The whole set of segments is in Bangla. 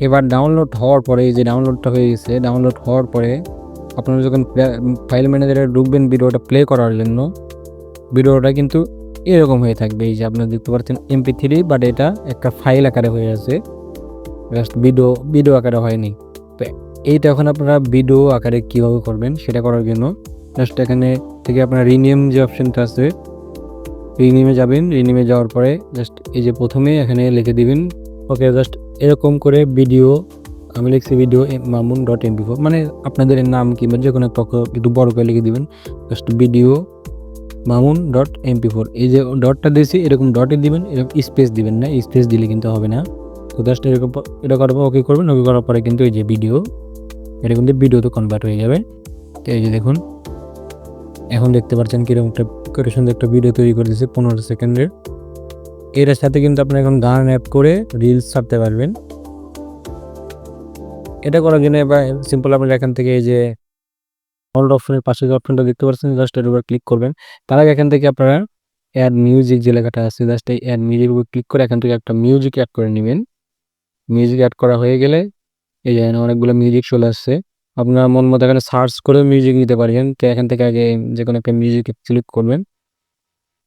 এবার ডাউনলোড হওয়ার পরে এই যে ডাউনলোডটা হয়ে গেছে, ডাউনলোড হওয়ার পরে আপনারা যখন ফাইল ম্যানেজারে ঢুকবেন ভিডিওটা প্লে করার জন্য, ভিডিওটা কিন্তু এরকম হয়ে থাকবে। এই যে আপনারা দেখতে পাচ্ছেন MP3, বাট এটা একটা ফাইল আকারে হয়ে আছে, জাস্ট ভিডিও আকারে হয়নি। তো এইটা এখন আপনারা ভিডিও আকারে কীভাবে করবেন সেটা করার জন্য জাস্ট এখানে থেকে আপনারা রিনেম যে অপশানটা আছে, রিনেমে যাবেন। রিনেমে যাওয়ার পরে জাস্ট এই যে প্রথমে এখানে লিখে দিবেন ওকে, জাস্ট এরকম করে ভিডিও, আমি লিখছি ভিডিও mamun.mp4, মানে আপনাদের নাম কিংবা যে কোনো একটু বড় করে লিখে দিবেন জাস্ট ভিডিও mamun.mp4। এই যে ডটটা দিয়েছি এরকম ডটে দিবেন, এরকম স্পেস দিবেন না, স্পেস দিলে কিন্তু হবে না। তো জাস্ট এরকম এটা করার পর ওকে করবেন। ওকে করার পরে কিন্তু এই যে ভিডিও, এটা কিন্তু ভিডিওতে কনভার্ট হয়ে যাবে। তো এই যে দেখুন এখন দেখতে পাচ্ছেন কিরকম একটা সুন্দর একটা ভিডিও তৈরি করে দিয়েছে 15 সেকেন্ডের। এর সাথে কিন্তু আপনি এখন গান অ্যাড করে রিলস ছাড়তে পারবেন। এটা করার জন্য এবার সিম্পল আপনারা এখান থেকে এই যে ডাউনলোড অপশনের পাশে যে অপশনটা দেখতে পাচ্ছেন জাস্ট এর উপর ক্লিক করবেন। তার আগে এখান থেকে আপনারা অ্যাড মিউজিক যে লেখাটা আছে জাস্ট এই অ্যাড মিউজিক উপর ক্লিক করে এখান থেকে একটা মিউজিক অ্যাড করে নেবেন। মিউজিক অ্যাড করা হয়ে গেলে এই যে অনেকগুলো মিউজিক চলে আসছে, আপনার মন মতো এখানে সার্চ করে মিউজিক নিতে পারেন। তো এখান থেকে আগে যে কোনো একটা মিউজিক সিলেক্ট করবেন,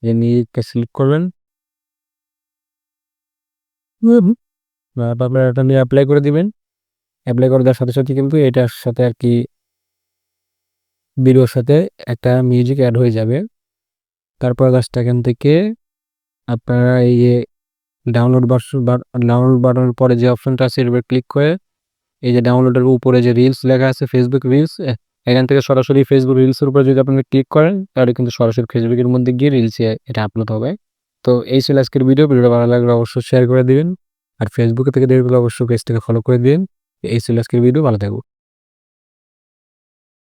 যে মিউজিকটা সিলেক্ট করবেন, আপনারা এটা নিয়ে অ্যাপ্লাই করে দিবেন। অ্যাপ্লাই করে দেওয়ার সাথে সাথে কিন্তু এটার সাথে আর কি ভিডিওর সাথে একটা মিউজিক অ্যাড হয়ে যাবে। তারপর জাস্ট এখান থেকে আপনারা এই যে ডাউনলোড বাটনের পরে যে অপশনটা আছে এর উপর ক্লিক করে এই যে ডাউনলোডের উপরে যে রিলস লেখা আছে ফেসবুক রিলস, এখান থেকে সরাসরি ফেসবুক রিলসের উপরে যদি আপনি ক্লিক করেন তাহলে কিন্তু সরাসরি ফেসবুকের মধ্যে গিয়ে রিলসে এটা আপলোড হবে। তো এই ছিল আজকের ভিডিওটা ভালো লাগলে অবশ্যই শেয়ার করে দিবেন, আর ফেসবুকে থেকে দেখলে অবশ্যই পেজটাকে ফলো করে দিন। এই ছিল আজকের ভিডিও, ভালো থাকবো।